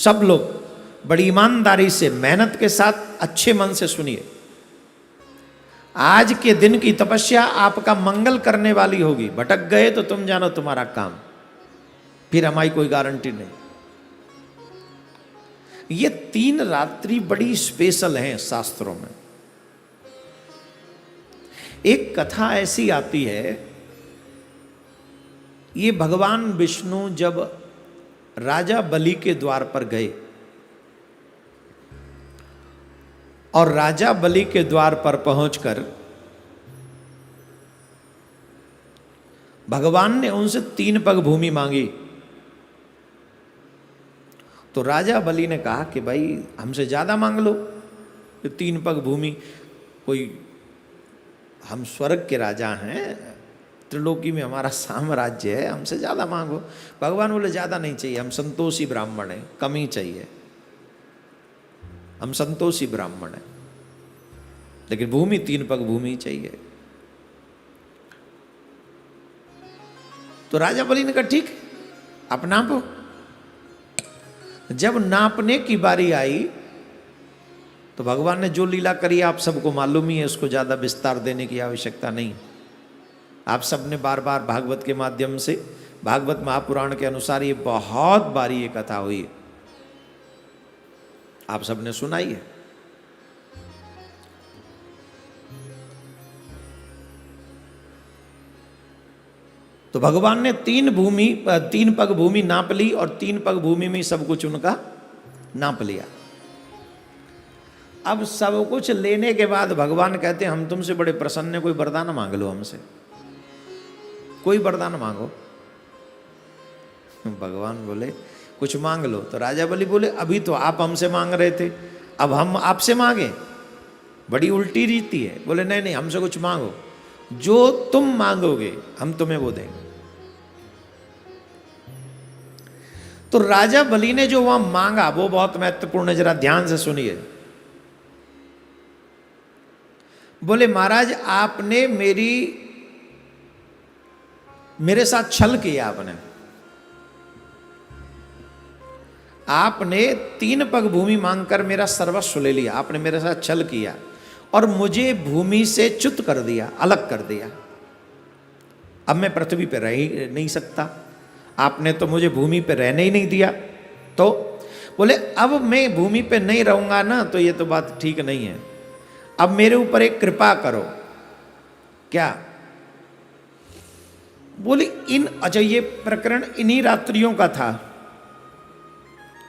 सब लोग बड़ी ईमानदारी से, मेहनत के साथ, अच्छे मन से सुनिए। आज के दिन की तपस्या आपका मंगल करने वाली होगी। भटक गए तो तुम जानो तुम्हारा काम, फिर हमारी कोई गारंटी नहीं। ये 3 रात्रि बड़ी स्पेशल हैं शास्त्रों में। एक कथा ऐसी आती है, ये भगवान विष्णु जब राजा बलि के द्वार पर गए और राजा बलि के द्वार पर पहुंचकर भगवान ने उनसे 3 पग भूमि मांगी। तो राजा बलि ने कहा कि भाई हमसे ज्यादा मांग लो, 3 पग भूमि, कोई हम स्वर्ग के राजा हैं, त्रिलोकी में हमारा साम्राज्य है, हमसे ज्यादा मांगो। भगवान बोले ज्यादा नहीं चाहिए, हम संतोषी ब्राह्मण हैं, कम ही चाहिए, हम संतोषी ब्राह्मण हैं, लेकिन भूमि 3 पग भूमि चाहिए। तो राजा बलि ने कहा ठीक, आप नापो। जब नापने की बारी आई तो भगवान ने जो लीला करी आप सबको मालूम ही है, उसको ज्यादा विस्तार देने की आवश्यकता नहीं। आप सबने बार बार भागवत के माध्यम से, भागवत महापुराण के अनुसार ये बहुत बारी ये कथा हुई है, आप सबने सुनाई है। तो भगवान ने 3 पग भूमि नाप ली और 3 पग भूमि में सब कुछ उनका नाप लिया। अब सब कुछ लेने के बाद भगवान कहते हैं हम तुमसे बड़े प्रसन्न हैं, कोई वरदान मांग लो हमसे, कोई वरदान मांगो। भगवान बोले कुछ मांग लो। तो राजा बलि बोले अभी तो आप हमसे मांग रहे थे, अब हम आपसे मांगे, बड़ी उल्टी रीति है। बोले नहीं नहीं, हमसे कुछ मांगो, जो तुम मांगोगे हम तुम्हें वो देंगे। तो राजा बलि ने जो वहां मांगा वो बहुत महत्वपूर्ण है, जरा ध्यान से सुनिए। बोले महाराज आपने मेरे साथ छल किया, आपने 3 पग भूमि मांगकर मेरा सर्वस्व ले लिया, आपने मेरे साथ छल किया और मुझे भूमि से च्युत कर दिया, अलग कर दिया। अब मैं पृथ्वी पर रह ही नहीं सकता, आपने तो मुझे भूमि पर रहने ही नहीं दिया। तो बोले अब मैं भूमि पर नहीं रहूंगा ना, तो ये तो बात ठीक नहीं है, अब मेरे ऊपर एक कृपा करो। क्या? बोले अच्छा ये प्रकरण इन्हीं रात्रियों का था,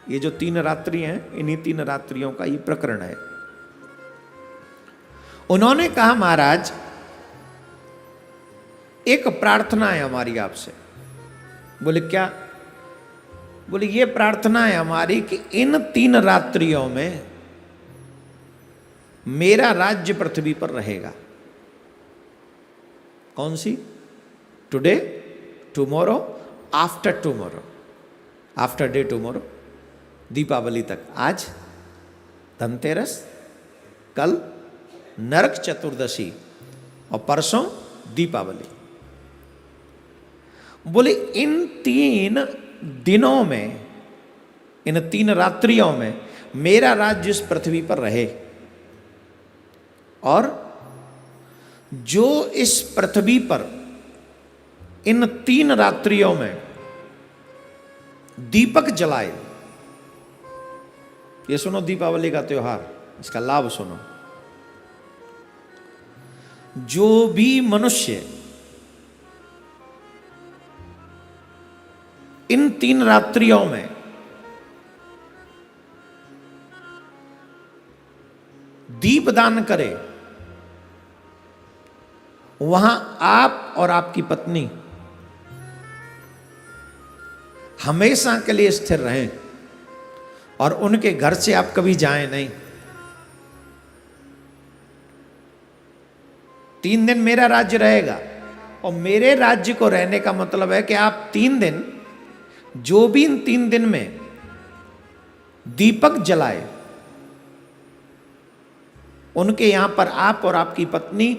ये जो 3 रात्रि हैं इन्हीं 3 रात्रियों का ये प्रकरण है। उन्होंने कहा महाराज एक प्रार्थना है हमारी आपसे। बोले क्या? बोले ये प्रार्थना है हमारी कि इन 3 रात्रियों में मेरा राज्य पृथ्वी पर रहेगा। कौन सी? Today, tomorrow, after tomorrow, after day tomorrow, Deepawali तक। आज धनतेरस, कल नरक चतुर्दशी और परसों दीपावली। बोले इन 3 दिनों में, इन 3 रात्रियों में मेरा राज्य इस पृथ्वी पर रहे और जो इस पृथ्वी पर इन 3 रात्रियों में दीपक जलाए, ये सुनो दीपावली का त्योहार, इसका लाभ सुनो। जो भी मनुष्य इन 3 रात्रियों में दीपदान करे, वहां आप और आपकी पत्नी हमेशा के लिए स्थिर रहें और उनके घर से आप कभी जाएं नहीं। 3 दिन मेरा राज्य रहेगा और मेरे राज्य को रहने का मतलब है कि आप 3 दिन, जो भी इन 3 दिन में दीपक जलाए, उनके यहां पर आप और आपकी पत्नी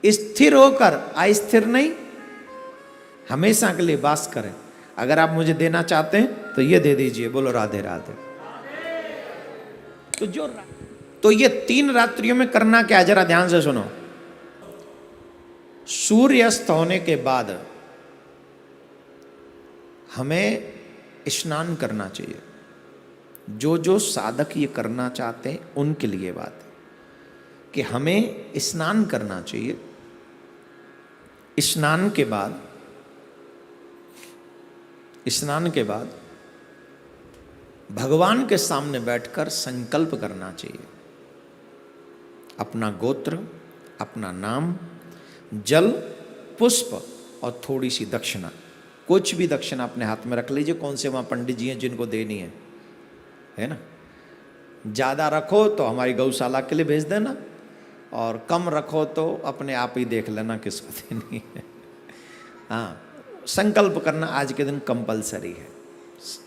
स्थिर होकर, अस्थिर नहीं, हमेशा के लिए वास करें। अगर आप मुझे देना चाहते हैं तो तो ये दे दीजिए, बोलो राधे राधे। तो ये 3 रात्रियों में करना क्या है, जरा ध्यान से सुनो। सूर्यास्त होने के बाद हमें स्नान करना चाहिए। जो जो साधक ये करना चाहते हैं उनके लिए बात है कि हमें स्नान करना चाहिए। स्नान के बाद भगवान के सामने बैठकर संकल्प करना चाहिए। अपना गोत्र, अपना नाम, जल, पुष्प और थोड़ी सी दक्षिणा, कुछ भी दक्षिणा अपने हाथ में रख लीजिए। कौन से वहाँ पंडित जी हैं जिनको देनी है ना। ज़्यादा रखो तो हमारी गौशाला के लिए भेज देना, और कम रखो तो अपने आप ही देख लेना किसको देनी है। हाँ, संकल्प करना आज के दिन कंपलसरी है।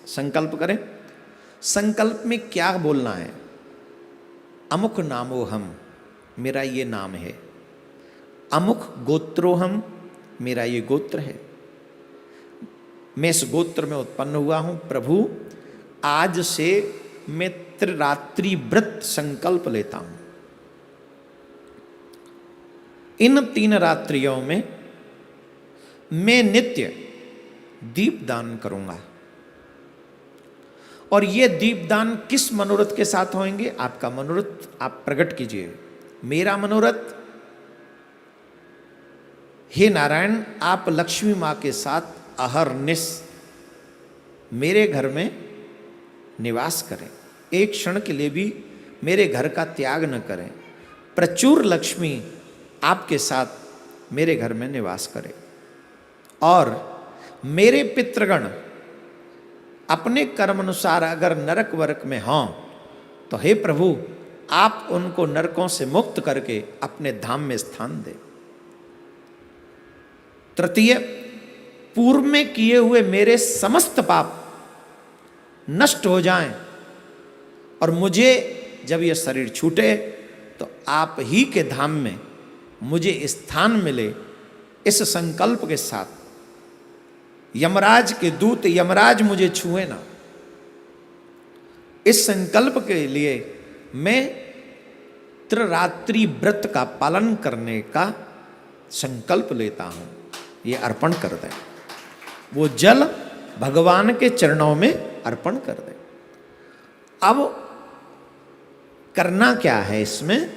संकल्प करें। संकल्प में क्या बोलना है? अमुक नामो हम, मेरा ये नाम है। अमुक गोत्रो हम, मेरा ये गोत्र है। मैं इस गोत्र में उत्पन्न हुआ हूं। प्रभु, आज से मैं त्रिरात्रि व्रत संकल्प लेता हूं। इन 3 रात्रियों में मैं नित्य दीपदान करूंगा। और ये दीपदान किस मनोरथ के साथ होंगे? आपका मनोरथ आप प्रकट कीजिए। मेरा मनोरथ, हे नारायण, आप लक्ष्मी मां के साथ अहरनिश मेरे घर में निवास करें। एक क्षण के लिए भी मेरे घर का त्याग न करें। प्रचुर लक्ष्मी आपके साथ मेरे घर में निवास करें। और मेरे पितृगण अपने कर्म अनुसार अगर नरक वरक में हों तो हे प्रभु, आप उनको नरकों से मुक्त करके अपने धाम में स्थान दें। तृतीय, पूर्व में किए हुए मेरे समस्त पाप नष्ट हो जाएं, और मुझे जब यह शरीर छूटे तो आप ही के धाम में मुझे स्थान मिले। इस संकल्प के साथ यमराज के दूत यमराज मुझे छुए ना। इस संकल्प के लिए मैं त्रिरात्रि व्रत का पालन करने का संकल्प लेता हूं। ये अर्पण कर दें। वो जल भगवान के चरणों में अर्पण कर दें। अब करना क्या है इसमें?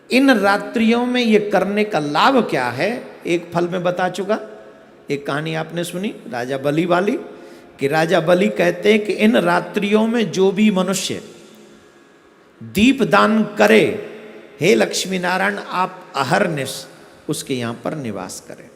इन रात्रियों में ये करने का लाभ क्या है? एक फल में बता चुका। एक कहानी आपने सुनी राजा बलि वाली, कि राजा बलि कहते हैं कि इन रात्रियों में जो भी मनुष्य दीपदान करे, हे लक्ष्मी नारायण, आप अहरनिश उसके यहां पर निवास करें।